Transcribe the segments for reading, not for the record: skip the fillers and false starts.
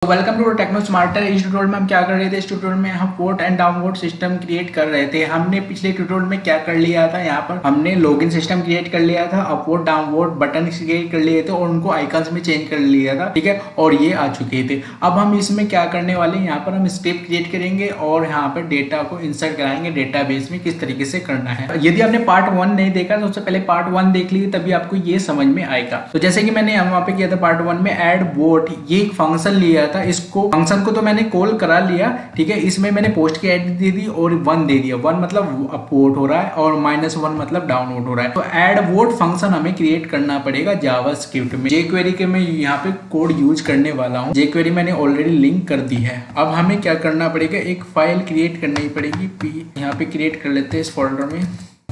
Welcome to Techno Smarter. इस tutorial में हम क्या कर रहे थे, इस ट्यूटोरियल में हम वोट एंड डाउनवोट सिस्टम क्रिएट कर रहे थे। हमने पिछले ट्यूटोरियल में क्या कर लिया था, यहाँ पर हमने लॉगिन सिस्टम क्रिएट कर लिया था, अपवोट डाउनवोट बटन क्रिएट कर लिए थे और उनको आइकन्स में चेंज कर लिया था, ठीक है। और ये आ चुके थे। अब हम इसमें क्या करने वाले हैं, यहाँ पर हम स्क्रिप्ट क्रिएट करेंगे और यहाँ पर डेटा को इंसर्ट कराएंगे डेटाबेस में किस तरीके से करना है। यदि आपने पार्ट 1 नहीं देखा तो सबसे पहले पार्ट 1 देख लीजिए, तभी आपको ये समझ में आएगा। तो जैसे कि मैंने वहाँ पे किया था पार्ट 1 में ऐड वोट, ये एक फंक्शन लिया था। इसको फंक्शन को तो मैंने कॉल करा लिया, ठीक है। इसमें मैंने पोस्ट की आईडी दे दी और 1 दे दिया। 1 मतलब अपवोट हो रहा है और -1 मतलब डाउनलोड हो रहा है। तो ऐड वोट फंक्शन हमें क्रिएट करना पड़ेगा जावास्क्रिप्ट में। जेक्वेरी के मैं यहाँ पे कोड यूज करने वाला हूँ। जेक्वेरी मैंने ऑलरेडी लिंक कर दी है। अब हमें क्या करना पड़ेगा, एक फाइल क्रिएट करनी पड़ेगी। यहाँ पे क्रिएट कर लेते हैं इस फोल्डर में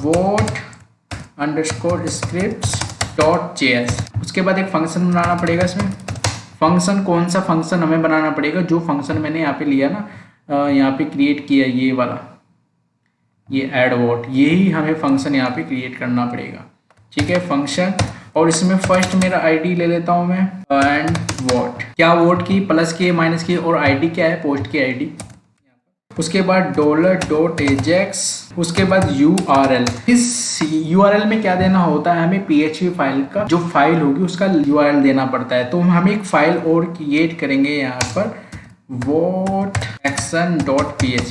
vot_scripts.js। उसके बाद एक फंक्शन बनाना पड़ेगा। इसमें फंक्शन कौन सा फंक्शन हमें बनाना पड़ेगा, जो फंक्शन मैंने यहाँ पे लिया ना, यहाँ पे क्रिएट किया ये वाला, ये ऐड वोट, यही हमें फंक्शन यहाँ पे क्रिएट करना पड़ेगा, ठीक है। फंक्शन, और इसमें फर्स्ट मेरा आईडी ले लेता हूँ मैं, एंड वोट, क्या वोट की, प्लस की, माइनस की, और आईडी क्या है, पोस्ट की आईडी। उसके बाद $.ajax, उसके बाद URL। इस URL में क्या देना होता है, हमें PHP फाइल का जो फाइल होगी उसका URL देना पड़ता है। तो हम एक फाइल और क्रिएट करेंगे यहाँ पर, votaction.php।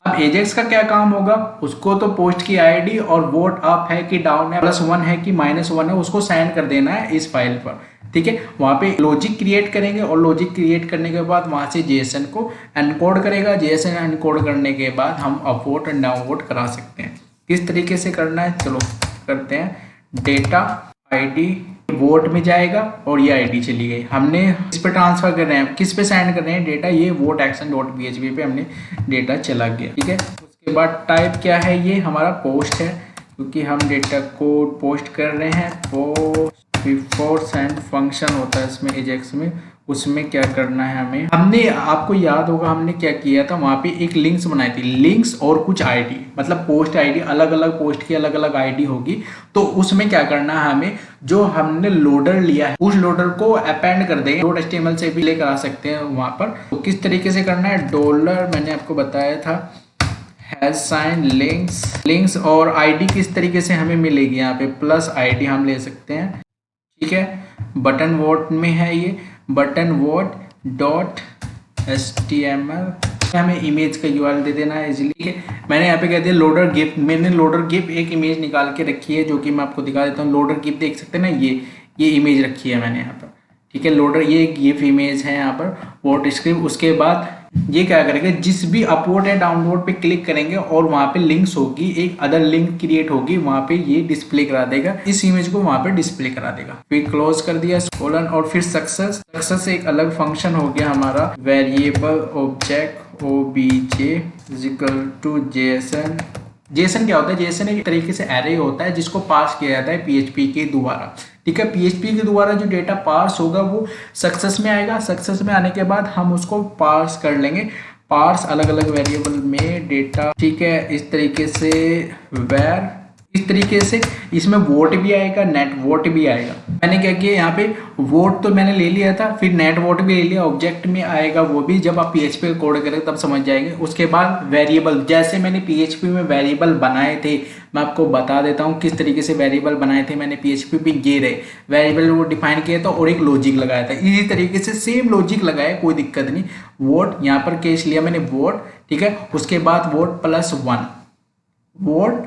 अब एजेक्स का क्या काम होगा, उसको तो पोस्ट की आईडी और वोट अप है कि डाउन है, +1 है कि -1 है, उसको सेंड कर देना है इस फाइल पर, ठीक है। वहाँ पे लॉजिक क्रिएट करेंगे और लॉजिक क्रिएट करने के बाद वहाँ से JSON को एनकोड करेगा। JSON एनकोड करने के बाद हम अपवोट एंड डाउनवोट करा सकते हैं। किस तरीके से करना है, चलो करते हैं। डेटा आईडी वोट में जाएगा और ये आईडी चली गई, हमने इस पे ट्रांसफर कर रहे हैं, किस पे सेंड कर रहे हैं डेटा, ये votaction.php पे हमने डेटा चला गया, ठीक है। उसके बाद टाइप क्या है, ये हमारा पोस्ट है क्योंकि हम डेटा को पोस्ट कर रहे हैं। पोस्ट बिफोर सेंड फंक्शन होता है इसमें एजेक्स में, उसमें क्या करना है हमें, हमने, आपको याद होगा हमने क्या किया था, वहाँ पे एक लिंक्स बनाई थी, लिंक्स और कुछ आईडी, मतलब पोस्ट आईडी, अलग अलग पोस्ट की अलग अलग आईडी होगी। तो उसमें क्या करना है हमें, जो हमने लोडर लिया है उस लोडर को अपेंड कर देंगे। .html से भी लेकर आ सकते हैं वहाँ पर। तो किस तरीके से करना है, डॉलर मैंने आपको बताया था, हैश साइन लिंक्स और आईडी किस तरीके से हमें मिलेगी, यहाँ पे प्लस आईडी हम ले सकते हैं, ठीक है। बटन वोट में है ये, बटन वोट .html, हमें इमेज का URL दे देना है इजीली। मैंने यहाँ पे कह दिया लोडर गिफ, मैंने लोडर गिफ एक इमेज निकाल के रखी है जो कि मैं आपको दिखा देता हूँ। लोडर गिफ देख सकते हैं ना, ये इमेज रखी है मैंने यहाँ पर, ठीक है। लोडर ये गिफ इमेज है यहाँ पर, वोट स्क्रिप्ट। उसके बाद ये क्या करेगा, जिस भी अपलोड या डाउनलोड पे क्लिक करेंगे और वहाँ पे लिंक्स होगी, एक अदर लिंक क्रिएट होगी, वहाँ पे ये डिस्प्ले करा देगा, इस इमेज को वहाँ पे डिस्प्ले करा देगा। फिर क्लोज कर दिया कोलन, और फिर सक्सेस एक अलग फंक्शन हो गया हमारा, variable object obj JSON। JSON क्या होता है, JSON एक तरीके से एरे होता है जिसको पास किया जाता है PHP के द्वारा, ठीक है। PHP के द्वारा जो डेटा पास होगा वो सक्सेस में आएगा। सक्सेस में आने के बाद हम उसको पार्स कर लेंगे, पार्स अलग अलग वेरिएबल में डेटा, ठीक है। इस तरीके से वेर, इस तरीके से इसमें वोट भी आएगा, नेट वोट भी आएगा। मैंने क्या किया, यहाँ पे वोट तो मैंने ले लिया था, फिर नेट वोट भी ले लिया, ऑब्जेक्ट में आएगा वो भी, जब आप PHP का कोड करेंगे तब समझ जाएंगे। उसके बाद वेरिएबल, जैसे मैंने PHP में वेरिएबल बनाए थे, मैं आपको बता देता हूँ किस तरीके से वेरिएबल बनाए थे मैंने PHP में। ये रहे वेरिएबल, वो डिफाइन किया था और एक लॉजिक लगाया था, इसी तरीके से सेम लॉजिक लगाया, कोई दिक्कत नहीं। वोट यहाँ पर केस लिया मैंने वोट, ठीक है। उसके बाद वोट +1, वोट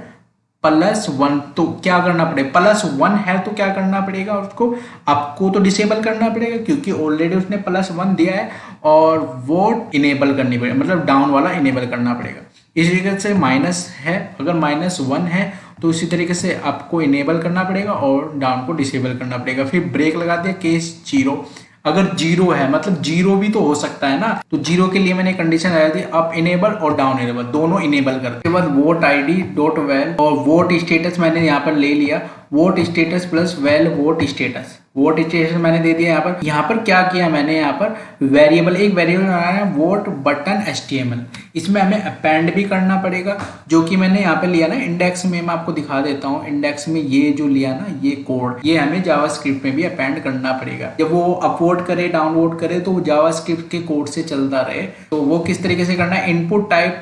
+1, तो क्या करना पड़ेगा, +1 है तो क्या करना पड़ेगा, उसको आपको तो डिसेबल करना पड़ेगा क्योंकि ऑलरेडी उसने +1 दिया है, और वोट इनेबल करनी पड़ेगी, मतलब डाउन वाला इनेबल करना पड़ेगा। इस तरीके से माइनस है, अगर -1 है तो इसी तरीके से आपको इनेबल करना पड़ेगा और डाउन को डिसेबल करना पड़ेगा। फिर ब्रेक लगा दिया, केस 0, अगर 0 है मतलब 0 भी तो हो सकता है ना, तो 0 के लिए मैंने कंडीशन लगा दी, अप इनेबल और डाउन इनेबल दोनों इनेबल कर। उसके बाद वोट आईडी .val और वोट स्टेटस मैंने यहाँ पर ले लिया, vote status plus well vote status, vote status मैंने दे दिया यहाँ पर क्या किया मैंने, यहाँ पर वेरिएबल, एक वेरिएबल बनाया है वोट बटन HTML। इसमें हमें अपेंड भी करना पड़ेगा, जो कि मैंने यहाँ पे लिया ना इंडेक्स में, मैं आपको दिखा देता हूँ। इंडेक्स में ये जो लिया ना ये कोड, ये हमें जावास्क्रिप्ट में भी अपेंड करना पड़ेगा। जब वो अपलोड करे डाउनलोड करे तो वो जावास्क्रिप्ट के कोड से चलता रहे। तो वो किस तरीके से करना है, इनपुट टाइप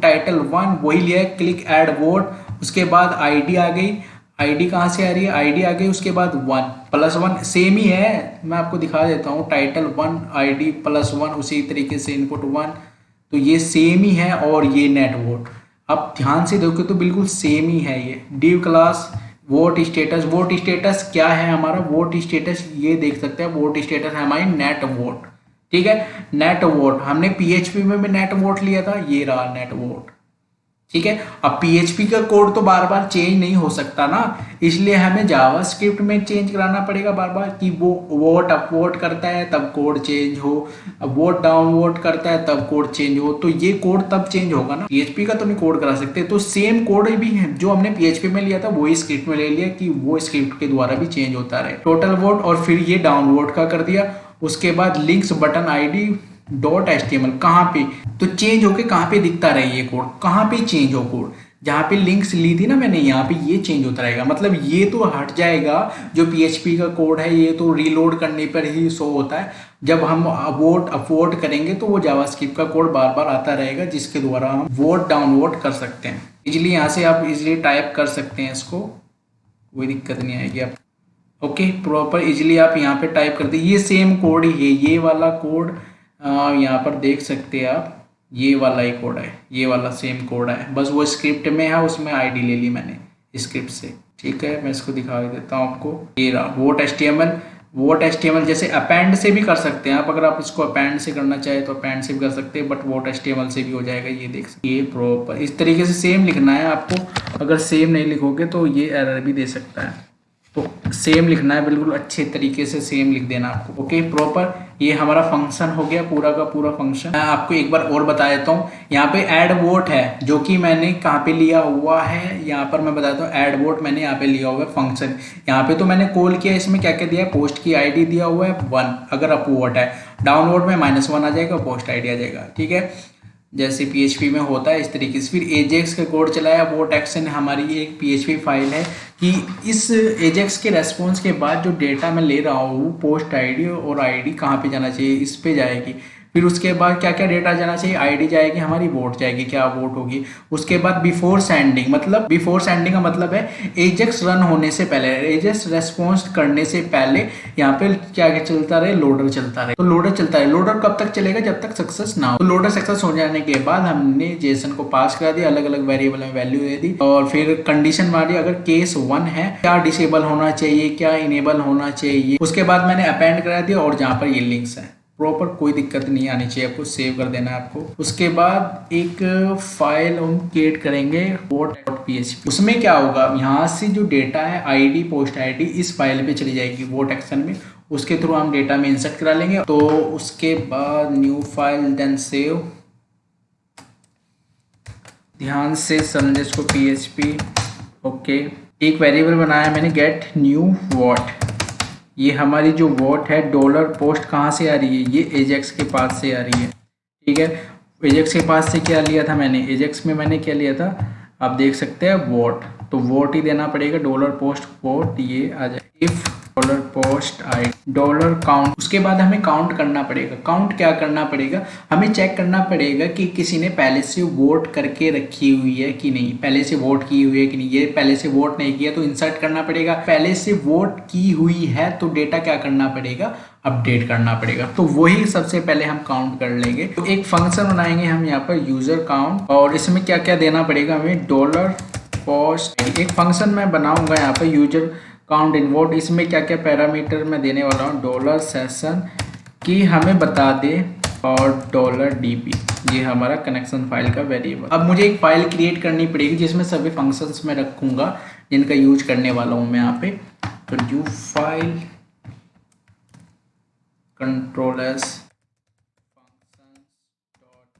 टाइटल 1 वही लिया है, क्लिक ऐड वोट, उसके बाद आईडी आ गई। आईडी कहाँ से आ रही है, आईडी आ गई, उसके बाद 1+1 सेम ही है, मैं आपको दिखा देता हूँ। टाइटल 1 आईडी +1 उसी तरीके से इनपुट 1, तो ये सेम ही है। और ये नेट वोट, आप ध्यान से देखो तो बिल्कुल सेम ही है। ये div class vote status, vote status क्या है हमारा, वोट स्टेटस ये देख सकते हैं, वोट स्टेटस है हमारी नेट वोट। ठीक है, नेट वोट हमने PHP में भी नेट वोट लिया था, ये रहा नेट वोट। ठीक है, अब PHP का कोड तो बार बार चेंज नहीं हो सकता ना, इसलिए हमें जावास्क्रिप्ट में चेंज कराना पड़ेगा बार बार, कि वो वोट अपवोट करता है तब कोड चेंज हो, अब वोट डाउनवोट करता है तब कोड चेंज हो, तो ये कोड तब चेंज होगा ना। PHP का तो नहीं कोड करा सकते, तो सेम कोड भी है जो हमने PHP में लिया था वही स्क्रिप्ट में ले लिया, कि वो स्क्रिप्ट के द्वारा भी चेंज होता रहे। टोटल वोट, और फिर ये डाउनवोट का कर दिया। उसके बाद लिंक्स बटन ID .html कहाँ पे, तो चेंज होके कहाँ पे दिखता रहे ये कोड, कहाँ पे चेंज हो कोड, जहाँ पे लिंक्स ली थी ना मैंने, यहाँ पे ये चेंज होता रहेगा। मतलब ये तो हट जाएगा, जो PHP का कोड है ये तो रीलोड करने पर ही शो होता है। जब हम वोट अपलोड करेंगे तो वो जावास्क्रिप्ट का कोड बार बार आता रहेगा, जिसके द्वारा हम वोट डाउनलोड कर सकते हैं। इजीली यहाँ से आप इजीली टाइप कर सकते हैं इसको, कोई दिक्कत नहीं आएगी आप। ओके, प्रॉपर इजीली आप यहाँ पे टाइप कर दीजिए, ये सेम कोड ही है, ये वाला कोड यहाँ पर देख सकते हैं आप, ये वाला ही कोड है, ये वाला सेम कोड है, बस वो स्क्रिप्ट में है, उसमें आईडी ले ली मैंने स्क्रिप्ट से। ठीक है, मैं इसको दिखा देता हूँ आपको, ये रहा वोट HTML। वोट HTML जैसे अपेंड से भी कर सकते हैं आप, अगर आप इसको अपेंड से करना चाहे तो अपेंड से भी कर सकते हैं, बट वोट HTML से भी हो जाएगा। ये देख सकते, ये प्रॉपर इस तरीके से सेम लिखना है आपको, अगर सेम नहीं लिखोगे तो ये एरर भी दे सकता है, तो सेम लिखना है, बिल्कुल अच्छे तरीके से सेम लिख देना आपको। ओके, प्रॉपर ये हमारा फंक्शन हो गया, पूरा का पूरा फंक्शन। मैं आपको एक बार और बता देता हूँ, यहाँ पे ऐड वोट है, जो कि मैंने कहाँ पे लिया हुआ है, यहाँ पर मैं बताता हूँ। ऐड वोट मैंने यहाँ पे लिया हुआ है फंक्शन, यहाँ पे तो मैंने कॉल किया, इसमें क्या क्या दिया है, पोस्ट की ID दिया हुआ है 1, अगर अपवोट है, डाउनलोड में -1 आ जाएगा, पोस्ट ID आ जाएगा। ठीक है, जैसे PHP में होता है इस तरीके से। फिर एजेक्स का कोड चलाया, वोट एक्शन हमारी एक PHP फाइल है, कि इस एजेक्स के रेस्पॉन्स के बाद जो डेटा मैं ले रहा हूँ, पोस्ट ID और ID कहाँ पे जाना चाहिए, इस पे जाएगी। फिर उसके बाद क्या क्या डेटा जाना चाहिए, ID जाएगी हमारी, वोट जाएगी, क्या वोट होगी। उसके बाद बिफोर सेंडिंग, मतलब बिफोर सेंडिंग का मतलब है एजेक्स रन होने से पहले, एजेक्स रेस्पॉन्स करने से पहले यहाँ पे क्या क्या चलता रहे, लोडर चलता रहे। तो लोडर चलता है, लोडर कब तक चलेगा, जब तक सक्सेस ना हो। तो लोडर सक्सेस हो जाने के बाद हमने जेसन को पास करा दिया, अलग अलग वेरिएबल में वैल्यू दे दी, और फिर कंडीशन मारी, अगर केस 1 है क्या डिसेबल होना चाहिए, क्या इनेबल होना चाहिए। उसके बाद मैंने अपेंड करा दिया, और जहाँ पर ये लिंक्स है प्रॉपर, कोई दिक्कत नहीं आनी चाहिए आपको, सेव कर देना है आपको। उसके बाद एक फाइल हम क्रिएट करेंगे vote.php, उसमें क्या होगा, यहाँ से जो डेटा है ID पोस्ट ID इस फाइल पे चली जाएगी वोट एक्शन में, उसके थ्रू हम डेटा में इंसर्ट करा लेंगे। तो उसके बाद न्यू फाइल देन सेव, ध्यान से समझे इसको PHP। ओके, एक वेरिएबल बनाया मैंने गेट न्यू वोट, ये हमारी जो वोट है डॉलर पोस्ट कहाँ से आ रही है, ये एजेक्स के पास से आ रही है। ठीक है, एजेक्स के पास से क्या लिया था मैंने, एजेक्स में मैंने क्या लिया था, आप देख सकते हैं वोट, तो वोट ही देना पड़ेगा, डॉलर पोस्ट वोट ये आ जाए। If dollar post ID dollar count, उसके बाद हमें काउंट करना पड़ेगा। काउंट क्या करना पड़ेगा, हमें चेक करना पड़ेगा कि किसी ने पहले से वोट करके रखी हुई है कि नहीं, पहले से वोट की हुई है कि नहीं। ये पहले से वोट नहीं किया तो इंसर्ट करना पड़ेगा, पहले से वोट की हुई है तो डेटा क्या करना पड़ेगा, अपडेट करना पड़ेगा। तो वही सबसे पहले हम काउंट कर लेंगे। तो एक फंक्शन बनाएंगे हम यहाँ पर यूजर काउंट, और इसमें क्या क्या देना पड़ेगा हमें, डॉलर पोस्ट। एक फंक्शन मैं बनाऊंगा यहाँ पर यूजर काउंट इन वोट, इसमें क्या क्या पैरामीटर मैं देने वाला हूँ, डॉलर सेशन की हमें बता दे, और डॉलर DP ये हमारा कनेक्शन फाइल का वेरिएबल। अब मुझे एक फाइल क्रिएट करनी पड़ेगी जिसमें सभी फंक्शंस मैं रखूंगा जिनका यूज करने वाला हूँ मैं यहाँ पे। तो न्यू फाइल कंट्रोल S,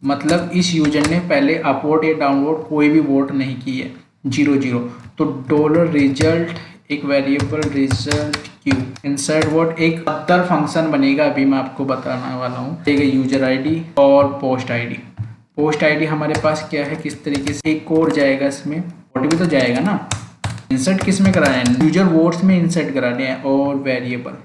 मतलब इस यूजर ने पहले अपलोड या डाउनलोड कोई भी वोट नहीं की है, 0 0। तो डॉलर रिजल्ट, एक variable result Q. Insert vote एक अदर फंक्शन बनेगा, अभी मैं आपको बताने वाला हूँ। यूजर आईडी और पोस्ट आईडी। पोस्ट आईडी हमारे पास क्या है, किस तरीके से एक और जाएगा इसमें, वोट भी तो जाएगा ना। इंसर्ट किस में कराना है, यूजर वोट्स में इंसर्ट कराने हैं। और वेरिएबल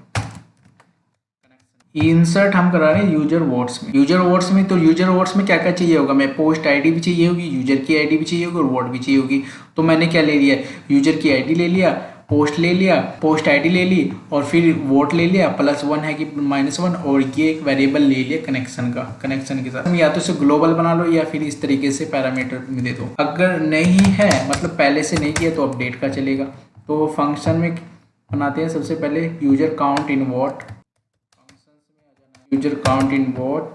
इंसर्ट हम करा रहे हैं यूजर वोट्स में। यूजर वोट्स में तो यूजर वोट्स में क्या क्या चाहिए होगा, मैं पोस्ट आईडी भी चाहिए होगी, यूजर की आईडी भी चाहिए होगी और वोट भी चाहिए होगी। तो मैंने क्या ले लिया, यूजर की आईडी ले लिया, पोस्ट ले लिया, पोस्ट आईडी ले ली और फिर वोट ले लिया, +1 है कि -1, और ये एक वेरिएबल ले लिया कनेक्शन का। कनेक्शन के साथ या तो इसे ग्लोबल बना लो या फिर इस तरीके से पैरामीटर में दे दो। अगर नहीं है, मतलब पहले से नहीं किया, तो अपडेट का चलेगा। तो फंक्शन में बनाते हैं सबसे पहले user count in vote. User count in vote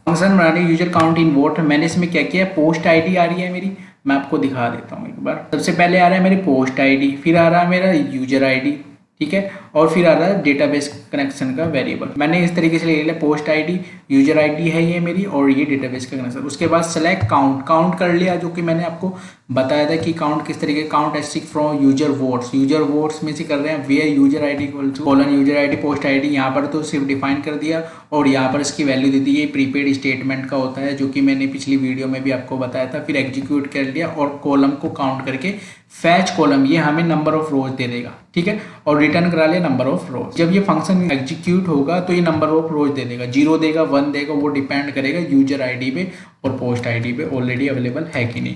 function बनाने, यूजर काउंट इन वोट। मैंने इसमें क्या किया है, पोस्ट आईडी आ रही है मेरी, मैं आपको दिखा देता हूँ एक बार। सबसे पहले आ रहा है मेरी पोस्ट आईडी, फिर आ रहा है मेरा यूजर आईडी, ठीक है, और फिर आ रहा है डेटाबेस कनेक्शन का वेरिएबल। मैंने इस तरीके से ले लिया, पोस्ट आईडी, यूजर आईडी है ये मेरी, और ये डेटाबेस का कनेक्शन। उसके बाद सेलेक्ट काउंट, काउंट कर लिया, जो कि मैंने आपको बताया था कि काउंट किस तरीके, count asterisk from user votes. User votes में से कर रहे हैं where user ID colon user ID post ID. यहाँ पर तो सिर्फ डिफाइन कर दिया और यहाँ पर इसकी वैल्यू दे दी। ये प्रीपेड स्टेटमेंट का होता है, जो कि मैंने पिछली वीडियो में भी आपको बताया था। फिर एग्जीक्यूट कर लिया और कॉलम को काउंट करके फैच कॉलम, ये हमें नंबर ऑफ रोज दे देगा, ठीक है, और रिटर्न करा लिया नंबर ऑफ रोज। जब ये फंक्शन एग्जीक्यूट होगा तो ये नंबर ऑफ रोज दे देगा, 0 देगा, 1 देगा, वो डिपेंड करेगा यूजर आईडी पे और पोस्ट आईडी पे ऑलरेडी अवेलेबल है कि नहीं।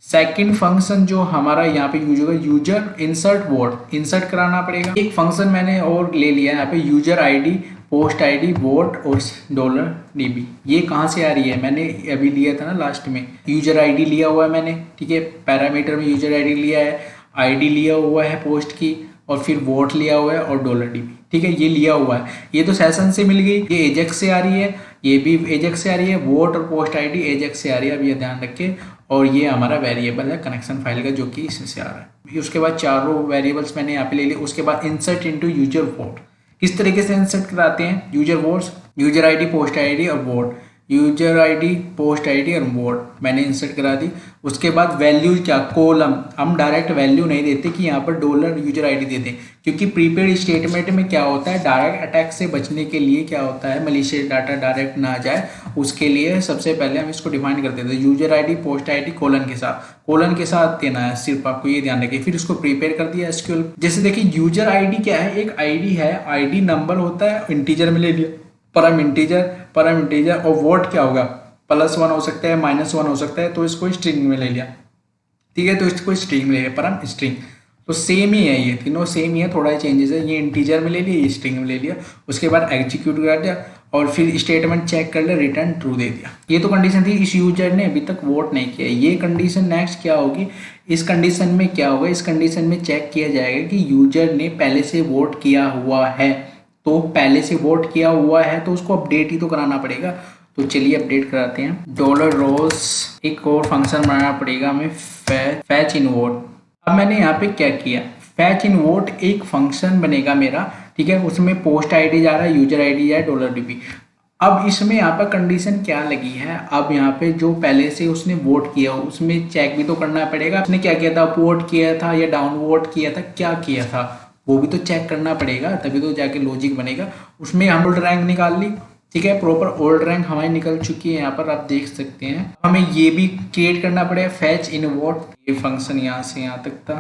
सेकंड फंक्शन जो हमारा यहाँ पे यूज होगा, यूजर इंसर्ट वोट, इंसर्ट कराना पड़ेगा। एक फंक्शन मैंने और ले लिया यहाँ पे, user ID, post ID, vote और $DB। ये कहाँ से आ रही है, मैंने अभी लिया था ना लास्ट में, यूजर आईडी लिया हुआ है मैंने, ठीक है, पैरामीटर में यूजर आईडी लिया है, आईडी लिया हुआ है पोस्ट की, और फिर वोट लिया हुआ है और $DB, ठीक है, ये लिया हुआ है। ये तो सेशन से मिल गई, ये एजेक्स से आ रही है, ये भी एजेक्स से आ रही है, वोट और पोस्ट आईडी एजेक्स से आ रही है, अब ये ध्यान रखें। और ये हमारा वेरिएबल है कनेक्शन फाइल का, जो कि इससे आ रहा है। उसके बाद चारों वेरिएबल्स मैंने यहाँ पे ले लिए। उसके बाद इंसर्ट इनटू यूजर वोट, किस तरीके से इंसर्ट कराते हैं, user votes, user ID, post ID और vote, user ID, post ID और वोट मैंने इंसर्ट करा दी। उसके बाद वैल्यू क्या, कॉलम, हम डायरेक्ट वैल्यू नहीं देते कि यहाँ पर $यूजर आईडी दे दें, क्योंकि प्रीपेड स्टेटमेंट में क्या होता है, डायरेक्ट अटैक से बचने के लिए क्या होता है, मलिशियस डाटा डायरेक्ट ना जाए, उसके लिए सबसे पहले हम इसको डिफाइन कर देते हैं user ID, post ID colon के साथ देना है, सिर्फ आपको ये ध्यान रखिए। फिर उसको प्रिपेयर कर दिया एसक्यूएल। जैसे देखिए यूजर आईडी क्या है, एक आईडी है, आईडी नंबर होता है, इंटीजर में ले लिया, परम इंटीजर, और वोट क्या होगा, +1 हो सकता है, -1 हो सकता है, तो इसको स्ट्रिंग में ले लिया, ठीक है, तो इसको स्ट्रिंग में ले लिया, परम स्ट्रिंग। तो सेम ही है, ये तीनों सेम ही है, थोड़ा चेंजेस है, ये इंटीजर में ले लिया, ये स्ट्रिंग में ले लिया। उसके बाद एग्जीक्यूट कर दिया और फिर स्टेटमेंट चेक कर लिया, रिटर्न ट्रू दे दिया। ये तो कंडीशन थी, इस यूजर ने अभी तक वोट नहीं किया। ये कंडीशन नेक्स्ट क्या होगी, इस कंडीशन में क्या होगा, इस कंडीशन में चेक किया जाएगा कि यूजर ने पहले से वोट किया हुआ है, तो पहले से वोट किया हुआ है तो उसको अपडेट ही तो कराना पड़ेगा। तो चलिए अपडेट कराते हैं। $rows एक और फंक्शन बनाना पड़ेगा हमें, फैच इन वोट। अब मैंने यहाँ पे क्या किया, फैच इन वोट एक फंक्शन बनेगा मेरा, ठीक है, उसमें पोस्ट आईडी जा रहा है, यूजर आईडी जा रहा है, $DB। अब इसमें यहाँ पर कंडीशन क्या लगी है, अब यहाँ पे जो पहले से उसने वोट किया उसमें चेक भी तो करना पड़ेगा, उसने क्या किया था, अप वोट किया था या डाउन वोट किया था, क्या किया था, वो भी तो चेक करना पड़ेगा, तभी तो जाके लॉजिक बनेगा। उसमें हम ओल्ड रैंक निकाल ली, ठीक है, प्रॉपर ओल्ड रैंक हमारी निकल चुकी है, यहाँ पर आप देख सकते हैं। हमें ये भी क्रिएट करना पड़ेगा, फैच इन वोट, ये फंक्शन यहाँ से यहाँ तक था,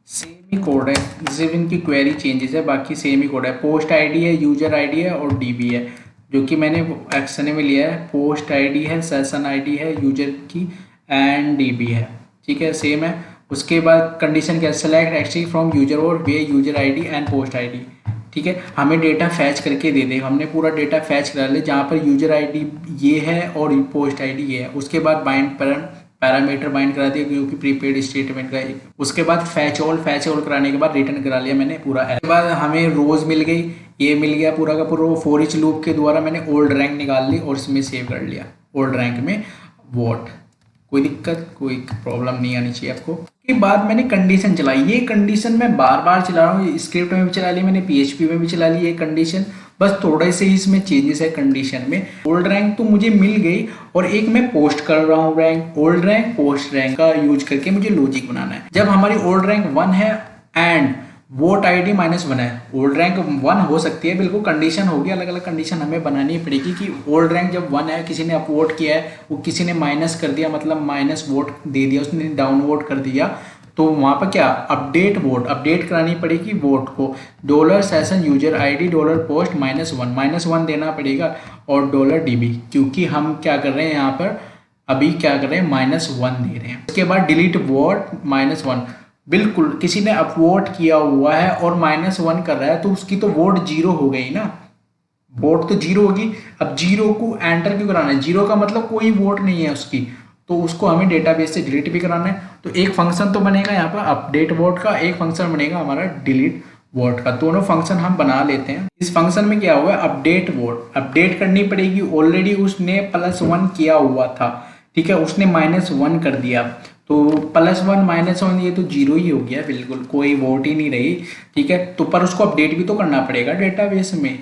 सेम ही कोड है, सिर्फ इनकी क्वेरी चेंजेस है, बाकी सेम ही कोड है। पोस्ट आईडी है, यूजर आईडी है और DB है, जो कि मैंने एक्शन में लिया है। पोस्ट आईडी है, सेशन आईडी है यूजर की, एंड DB है, ठीक है, सेम है। उसके बाद कंडीशन क्या, सेलेक्ट एक्सट्री फ्रॉम यूजर और where user ID and post ID, ठीक है, हमें डेटा फैच करके दे देगा। हमने पूरा डेटा फैच करा लिया, जहाँ पर यूजर आईडी ये है और पोस्ट आईडी ये है। उसके बाद बाइंड पैरामीटर बाइंड करा दिया, क्योंकि प्रीपेड स्टेटमेंट का। उसके बाद फैच ऑल कराने के बाद रिटर्न करा लिया मैंने पूरा। उसके बाद हमें रोज मिल गई, ये मिल गया पूरा का पूरा। फॉर ईच लूप के द्वारा मैंने ओल्ड रैंक निकाल ली और इसमें सेव कर लिया, ओल्ड रैंक में वोट, कोई दिक्कत, कोई प्रॉब्लम नहीं आनी चाहिए आपको। के बाद मैंने कंडीशन चलाई, ये कंडीशन मैं बार बार चला रहा हूँ, स्क्रिप्ट में भी चला ली मैंने, पीएचपी में भी चला ली ये कंडीशन, बस थोड़े से ही इसमें चेंजेस है कंडीशन में। ओल्ड रैंक तो मुझे मिल गई और एक मैं पोस्ट कर रहा हूँ rank, old rank post rank का यूज करके मुझे लॉजिक बनाना है। जब हमारी ओल्ड रैंक 1 है एंड वोट आईडी -1 है, ओल्ड रैंक 1 हो सकती है, बिल्कुल कंडीशन होगी, अलग अलग कंडीशन हमें बनानी पड़ेगी कि ओल्ड रैंक जब 1 है, किसी ने अप वोट किया है, वो किसी ने माइनस कर दिया, मतलब माइनस वोट दे दिया, उसने डाउन वोट कर दिया, तो वहाँ पर क्या अपडेट वोट, अपडेट करानी पड़ेगी वोट को, dollar session user ID dollar post -1 देना पड़ेगा और $db, क्योंकि हम क्या कर रहे हैं यहाँ पर अभी क्या कर रहे हैं -1 दे रहे हैं। उसके बाद डिलीट वोट -1, बिल्कुल किसी ने अपवोट किया हुआ है और -1 कर रहा है तो उसकी तो वोट 0 हो गई ना, वोट तो 0 होगी। अब 0 को एंटर क्यों कराना है, 0 का मतलब कोई वोट नहीं है उसकी, तो उसको हमें डेटाबेस से डिलीट भी कराना है। तो एक फंक्शन तो बनेगा यहाँ पर अपडेट वोट का, एक फंक्शन बनेगा हमारा डिलीट वोट का, दोनों फंक्शन हम बना लेते हैं। इस फंक्शन में क्या हुआ है, अपडेट वोट अपडेट करनी पड़ेगी, ऑलरेडी उसने +1 किया हुआ था, ठीक है, उसने -1 कर दिया, तो +1 -1 ये तो 0 ही हो गया, बिल्कुल कोई वोट ही नहीं रही, ठीक है। तो पर उसको अपडेट भी तो करना पड़ेगा डेटाबेस में,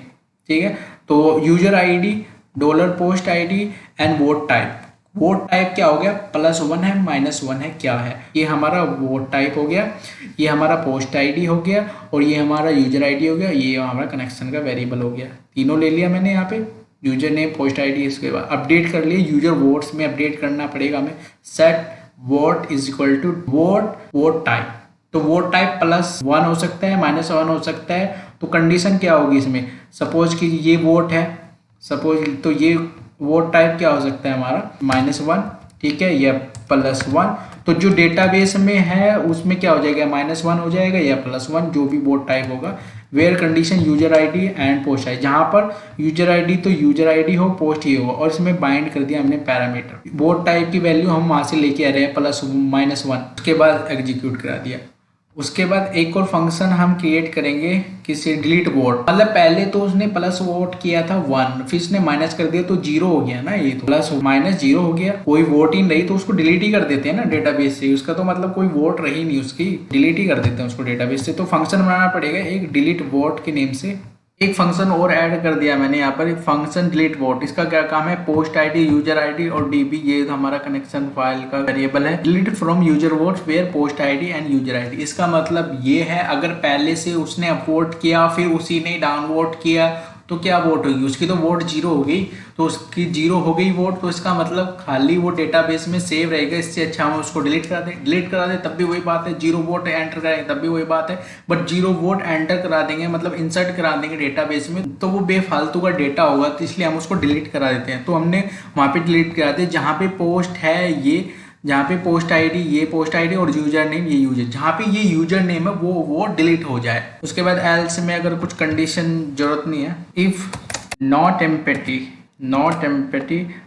ठीक है। तो user ID dollar post ID and vote type, vote type क्या हो गया, +1 है -1 है क्या है, ये हमारा वोट टाइप हो गया, ये हमारा पोस्ट आईडी हो गया और ये हमारा यूजर आईडी हो गया, ये हमारा कनेक्शन का वेरिएबल हो गया, तीनों ले लिया मैंने यहाँ पे, यूजर नेम पोस्ट आईडी। इसके बाद अपडेट कर लिए, यूजर वोट्स में अपडेट करना पड़ेगा हमें, set vote is equal to vote type, तो वोट टाइप +1 हो सकता है -1 हो सकता है। तो कंडीशन क्या होगी इसमें, सपोज कि ये वोट है, सपोज तो ये वोट टाइप क्या हो सकता है हमारा -1, ठीक है, या +1, तो जो डेटाबेस में है उसमें क्या हो जाएगा, -1 हो जाएगा या +1, जो भी वोट टाइप होगा। Where condition user ID and post ID, जहाँ पर यूजर आईडी तो यूजर आईडी हो, पोस्ट ये हो, और इसमें बाइंड कर दिया हमने पैरामीटर, वोट टाइप की वैल्यू हम वहाँ से लेके आ रहे हैं +1, उसके बाद एग्जीक्यूट करा दिया। उसके बाद एक और फंक्शन हम क्रिएट करेंगे किसी डिलीट वोट, मतलब पहले तो उसने प्लस वोट किया था 1, फिर इसने माइनस कर दिया तो 0 हो गया ना, ये तो +-0 हो गया, कोई वोट ही नहीं, तो उसको डिलीट ही कर देते हैं ना डेटाबेस से, उसका तो मतलब कोई वोट रही नहीं उसकी, डिलीट ही कर देते हैं उसको डेटाबेस से। तो फंक्शन बनाना पड़ेगा एक डिलीट वोट के नेम से। एक फंक्शन और ऐड कर दिया मैंने यहाँ पर, एक फंक्शन डिलीट वोट, इसका क्या काम है, पोस्ट आईडी यूजर आईडी और डीबी, ये हमारा कनेक्शन फाइल का वेरिएबल है। Delete from user votes where post ID and user ID, इसका मतलब ये है अगर पहले से उसने अपवोट किया फिर उसी ने डाउनवोट किया तो क्या वोट होगी, उसकी तो वोट 0 हो गई, तो उसकी 0 हो गई वोट, तो इसका मतलब खाली वो डेटाबेस में सेव रहेगा। इससे अच्छा हम उसको डिलीट करा दें तब भी वही बात है, 0 वोट एंटर करेंगे तब भी वही बात है, बट 0 वोट एंटर करा देंगे मतलब इंसर्ट करा देंगे डेटाबेस में तो वो बेफालतू का डेटा होगा, तो इसलिए हम उसको डिलीट करा देते हैं। तो हमने वहाँ पे डिलीट करा दिया, जहाँ पे पोस्ट है ये, जहाँ पे पोस्ट आईडी ये पोस्ट आईडी और यूजर नेम ये यूजर, जहाँ पे ये यूजर नेम है वो डिलीट हो जाए। उसके बाद एल्स में अगर कुछ कंडीशन जरूरत नहीं है, इफ नॉट एम्पटी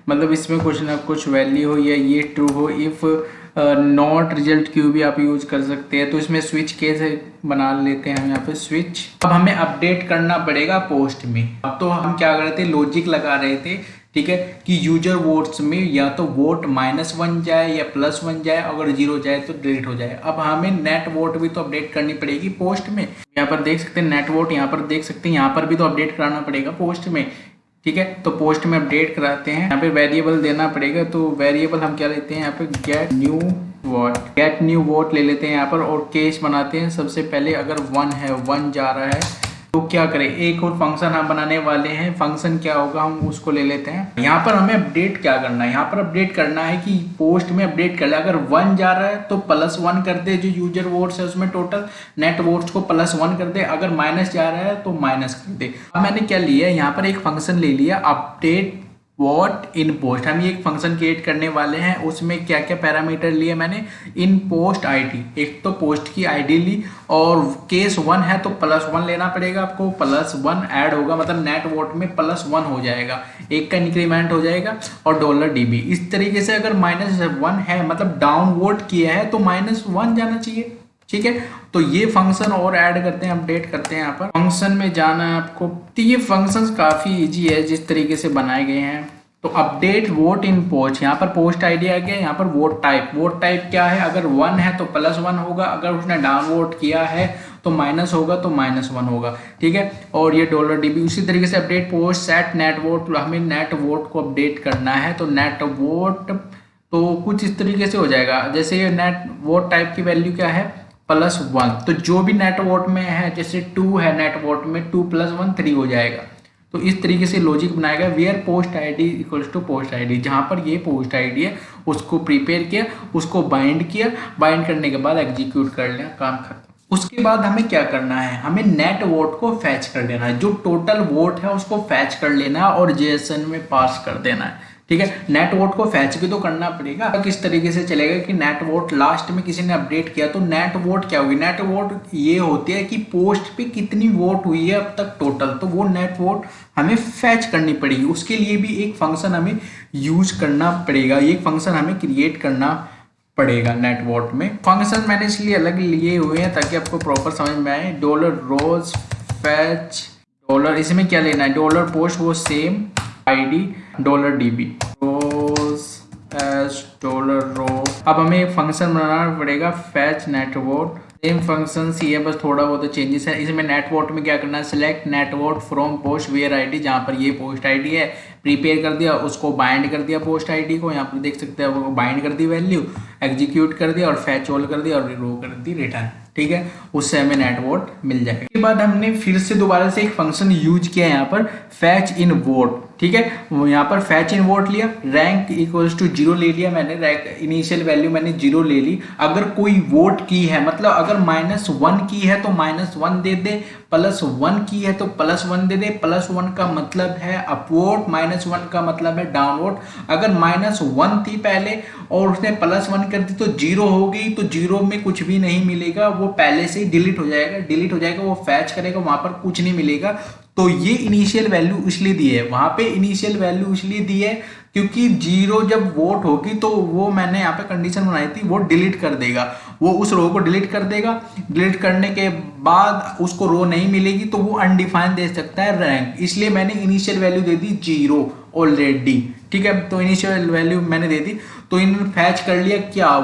मतलब इसमें कुछ ना कुछ वैल्यू हो या ये ट्रू हो, इफ नॉट रिजल्ट क्यू भी आप यूज कर सकते हैं। तो इसमें स्विच केस बना लेते हैं हम यहाँ पे स्विच। अब हमें अपडेट करना पड़ेगा पोस्ट में। अब तो हम क्या कर रहे थे, लॉजिक लगा रहे थे, ठीक है, कि यूजर वोट्स में या तो वोट -1 जाए या +1 जाए, अगर 0 जाए तो डिलीट हो जाए। अब हमें नेट वोट भी तो अपडेट करनी पड़ेगी पोस्ट में, यहाँ पर देख सकते हैं नेट वोट, यहाँ पर देख सकते हैं, यहाँ पर भी तो अपडेट कराना पड़ेगा पोस्ट में, ठीक है। तो पोस्ट में अपडेट कराते हैं, यहाँ पे वेरिएबल देना पड़ेगा। तो वेरिएबल हम क्या लेते हैं यहाँ पे, गेट न्यू वोट ले लेते हैं यहाँ पर, और केस बनाते हैं। सबसे पहले अगर 1 है, 1 जा रहा है तो क्या करें, एक और फंक्शन हम बनाने वाले हैं। फंक्शन क्या होगा हम उसको ले लेते हैं। यहाँ पर हमें अपडेट क्या करना है, यहाँ पर अपडेट करना है कि पोस्ट में अपडेट कर ले, अगर 1 जा रहा है तो +1 कर दे, जो यूजर वोट्स है उसमें टोटल नेट वोट्स को +1 कर दे, अगर माइनस जा रहा है तो माइनस कर दे। अब मैंने क्या लिया, यहाँ पर एक फंक्शन ले लिया अपडेट वोट इन पोस्ट। हम ये एक फंक्शन क्रिएट करने वाले हैं, उसमें क्या क्या पैरामीटर लिए मैंने, इन पोस्ट आईडी, एक तो पोस्ट की आईडी ली, और केस 1 है तो +1 लेना पड़ेगा आपको, +1 ऐड होगा मतलब नेट वोट में +1 हो जाएगा, एक का इंक्रीमेंट हो जाएगा, और $db। इस तरीके से अगर -1 है मतलब डाउन वोट किया है तो -1 जाना चाहिए, ठीक है। तो ये फंक्शन और ऐड करते हैं, अपडेट करते हैं। यहाँ पर फंक्शन में जाना है आपको, तो ये फंक्शंस काफ़ी इजी है जिस तरीके से बनाए गए हैं। तो अपडेट वोट इन पोस्ट, यहाँ पर पोस्ट आईडी आ गया, यहाँ पर वोट टाइप क्या है, अगर 1 है तो +1 होगा, अगर उसने डाउन वोट किया है तो माइनस होगा तो -1 होगा, ठीक है। और ये $DB उसी तरीके से update post set net vote, हमें नेट वोट को अपडेट करना है तो नेट वोट तो कुछ इस तरीके से हो जाएगा, जैसे ये नेट वोट टाइप की वैल्यू क्या है +1, तो जो भी नेट वोट में है जैसे 2 है नेट वोट में 2 + 1 3 हो जाएगा। तो इस तरीके से लॉजिक बनाएगा where post ID equals to post ID, जहाँ पर ये पोस्ट आईडी है उसको प्रिपेयर किया, उसको बाइंड किया, बाइंड करने के बाद एग्जीक्यूट कर लिया, काम खत्म। उसके बाद हमें क्या करना है, हमें नेट वोट को फैच कर लेना है, जो टोटल वोट है उसको फैच कर लेना है और जेएसएन में पास कर देना है, ठीक है। नेट वोट को फैच भी तो करना पड़ेगा। किस तरीके से चलेगा कि नेट वोट लास्ट में किसी ने अपडेट किया तो नेट वोट क्या होगी, नेट वोट ये होती है कि पोस्ट पे कितनी वोट हुई है अब तक टोटल, तो वो नेट वोट हमें फैच करनी पड़ेगी। उसके लिए भी एक फंक्शन हमें यूज करना पड़ेगा, एक फंक्शन हमें क्रिएट करना पड़ेगा नेट वोट में। फंक्शन मैंने इसलिए अलग लिए हुए हैं ताकि आपको प्रॉपर समझ में आए। $rows fetch डॉलर, इसमें क्या लेना है, $post वो same ID $DB rows as $row। अब हमें एक फंक्शन बनाना पड़ेगा fetch net vote, same function ही है, बस थोड़ा बहुत चेंजेस है इसमें। नेट वोट में क्या करना है, select net vote from post where ID, जहाँ पर ये पोस्ट आईडी है प्रिपेयर कर दिया, उसको बाइंड कर दिया पोस्ट आईडी को, यहाँ पर देख सकते हैं वो बाइंड कर दी वैल्यू, एग्जीक्यूट कर दिया और फैच ऑल कर दिया और रो कर दी रिटर्न, ठीक है। उससे हमें नेट वोट मिल जाएगा। इसके बाद हमने फिर से दोबारा से एक फंक्शन यूज किया यहाँ पर फैच इन वोट, ठीक है। यहाँ पर फैच इन वोट लिया, रैंक इक्वल्स टू 0 ले लिया मैंने, रैंक इनिशियल वैल्यू मैंने 0 ले ली। अगर कोई वोट की है, मतलब अगर -1 की है तो -1 दे दे, +1 की है तो +1 दे दे। +1 का मतलब है अपवोट, -1 का मतलब है डाउनवोट। अगर -1 थी पहले और उसने +1 कर दी तो 0 हो गई, तो 0 में कुछ भी नहीं मिलेगा, वो पहले से ही डिलीट हो जाएगा, वो फैच करेगा, वहां पर कुछ नहीं मिलेगा। तो ये इनिशियल वैल्यू इसलिए दी है, वहां पे इनिशियल वैल्यू इसलिए दी है क्योंकि 0 जब वोट होगी तो वो मैंने यहाँ पे कंडीशन बनाई थी, वो डिलीट कर देगा, वो उस रो को डिलीट कर देगा। डिलीट करने के बाद उसको रो नहीं मिलेगी तो वो अनडिफाइंड दे सकता है रैंक, इसलिए मैंने इनिशियल वैल्यू दे दी 0 ऑलरेडी, ठीक है। तो इनिशियल वैल्यू मैंने दे दी, तो इन्होंने फैच कर लिया क्या,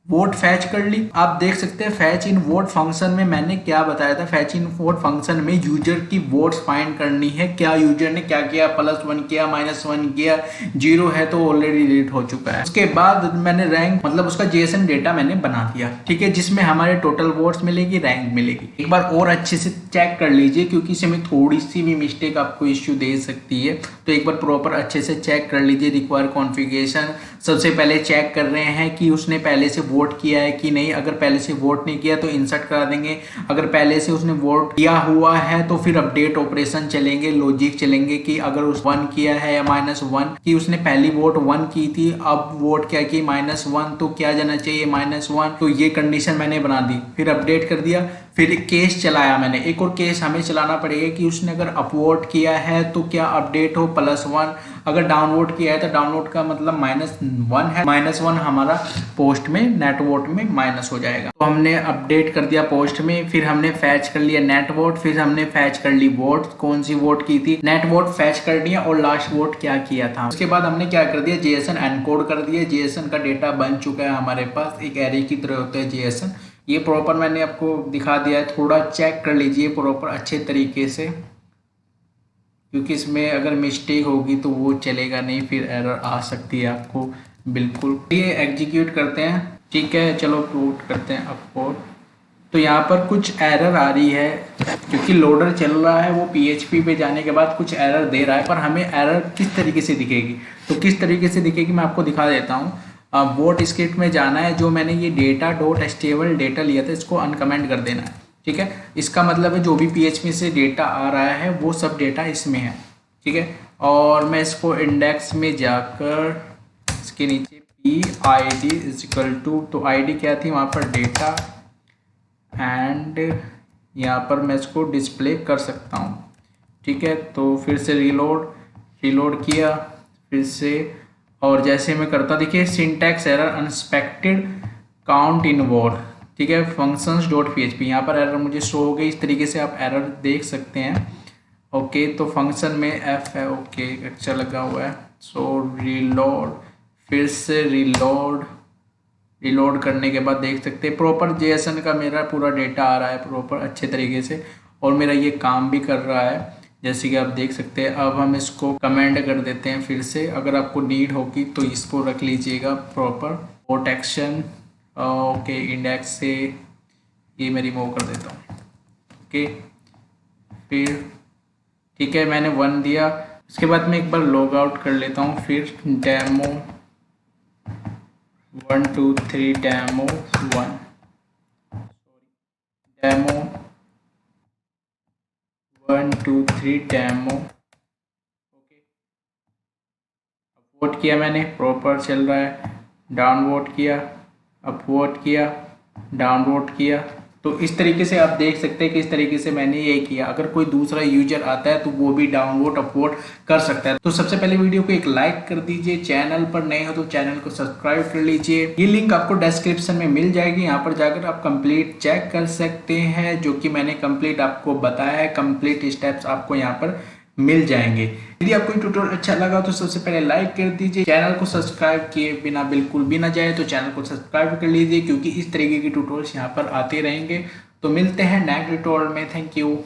वोट फैच कर ली। आप देख सकते हैं फैच इन वोट फंक्शन में मैंने क्या बताया था, फैच इन वोट फंक्शन में यूजर की वोट्स फाइंड करनी है, क्या यूजर ने क्या किया, +1 किया, -1 किया, 0 है तो ऑलरेडी डिलीट हो चुका है। उसके बाद मैंने रैंक मतलब उसका जेएसएन डेटा मैंने बना दिया, ठीक है, जिसमें हमारे टोटल वोट्स मिलेगी, रैंक मिलेगी। एक बार और अच्छे से चेक कर लीजिए क्योंकि इसमें थोड़ी सी भी मिस्टेक आपको इश्यू दे सकती है, तो एक बार प्रॉपर अच्छे से चेक कर लीजिए। रिक्वायर कॉन्फ़िगरेशन सबसे पहले चेक कर रहे हैं कि उसने पहले से वोट किया है कि नहीं, अगर पहले से वोट नहीं किया तो इंसर्ट करा देंगे, अगर पहले से उसने वोट किया हुआ है तो फिर अपडेट ऑपरेशन चलेंगे, लॉजिक चलेंगे कि अगर उस 1 किया है या -1 कि उसने पहली वोट 1 की थी, अब वोट क्या की -1, तो क्या जाना चाहिए -1, तो ये कंडीशन मैंने बना दी, फिर अपडेट कर दिया। फिर केस चलाया मैंने, एक और केस हमें चलाना पड़ेगा कि उसने अगर अपवोट किया है तो क्या अपडेट हो +1, अगर डाउनवोट किया है तो डाउनलोड का मतलब -1 है, -1 हमारा पोस्ट में नेट वोट में माइनस हो जाएगा। तो हमने अपडेट कर दिया पोस्ट में, फिर हमने फैच कर लिया नेट वोट, फिर हमने फैच कर ली वोट, कौन सी वोट की थी, नेट वोट फैच कर दिया और लास्ट वोट क्या किया था। उसके बाद हमने क्या कर दिया, जेएसएन एनकोड कर दिया, जेएसएन का डेटा बन चुका है हमारे पास, एक एरे की तरह होता है जेएसएन। ये प्रॉपर मैंने आपको दिखा दिया है, थोड़ा चेक कर लीजिए प्रॉपर अच्छे तरीके से, क्योंकि इसमें अगर मिस्टेक होगी तो वो चलेगा नहीं, फिर एरर आ सकती है आपको बिल्कुल। ये एग्जीक्यूट करते हैं, ठीक है, चलो पुट करते हैं अपलोड। तो यहाँ पर कुछ एरर आ रही है क्योंकि लोडर चल रहा है, वो PHP पे जाने के बाद कुछ एरर दे रहा है, पर हमें एरर किस तरीके से दिखेगी, तो किस तरीके से दिखेगी मैं आपको दिखा देता हूँ। वोट स्क्रिप्ट में जाना है, जो मैंने ये data.htable डेटा लिया था इसको अनकमेंट कर देना है, ठीक है। इसका मतलब है जो भी PHP से डेटा आ रहा है वो सब डेटा इसमें है, ठीक है। और मैं इसको इंडेक्स में जाकर इसके नीचे PID इक्वल टू, तो ID क्या थी वहाँ पर डेटा, एंड यहाँ पर मैं इसको डिस्प्ले कर सकता हूँ, ठीक है। तो फिर से रीलोड किया फिर से, और जैसे मैं करता देखिए syntax error unexpected count in vote, ठीक है, functions.php यहाँ पर एरर मुझे शो हो गई। इस तरीके से आप एरर देख सकते हैं। ओके तो फंक्शन में एफ है, ओके अच्छा लगा हुआ है। सो रीलोड, फिर से रीलोड करने के बाद देख सकते हैं प्रॉपर जेएसएन का मेरा पूरा डेटा आ रहा है प्रॉपर अच्छे तरीके से, और मेरा ये काम भी कर रहा है जैसे कि आप देख सकते हैं। अब हम इसको कमेंट कर देते हैं फिर से, अगर आपको नीड होगी तो इसको रख लीजिएगा प्रॉपर प्रोटेक्शन। ओके इंडेक्स से ये मैं रिमूव कर देता हूँ। ओके फिर ठीक है मैंने 1 दिया। उसके बाद मैं एक बार लॉग आउट कर लेता हूँ, फिर demo 1 2 3 demo 1 demo 1 2 3 demo. Okay upload किया मैंने, प्रॉपर चल रहा है। डाउनलोड किया, अपलोड किया, डाउनलोड किया। तो इस तरीके से आप देख सकते हैं कि इस तरीके से मैंने ये किया। अगर कोई दूसरा यूजर आता है तो वो भी डाउनलोड अपलोड कर सकता है। तो सबसे पहले वीडियो को एक लाइक कर दीजिए, चैनल पर नए हो तो चैनल को सब्सक्राइब कर लीजिए। ये लिंक आपको डिस्क्रिप्शन में मिल जाएगी, यहाँ पर जाकर आप कंप्लीट चेक कर सकते हैं जो कि मैंने कंप्लीट आपको बताया है। कंप्लीट स्टेप्स आपको यहाँ पर मिल जाएंगे। यदि आपको ट्यूटोरियल अच्छा लगा तो सबसे पहले लाइक कर दीजिए, चैनल को सब्सक्राइब किए बिना बिल्कुल भी ना जाए तो चैनल को सब्सक्राइब कर लीजिए, क्योंकि इस तरीके की ट्यूटोरियल्स यहाँ पर आते रहेंगे। तो मिलते हैं नेक्स्ट ट्यूटोरियल में। Thank you.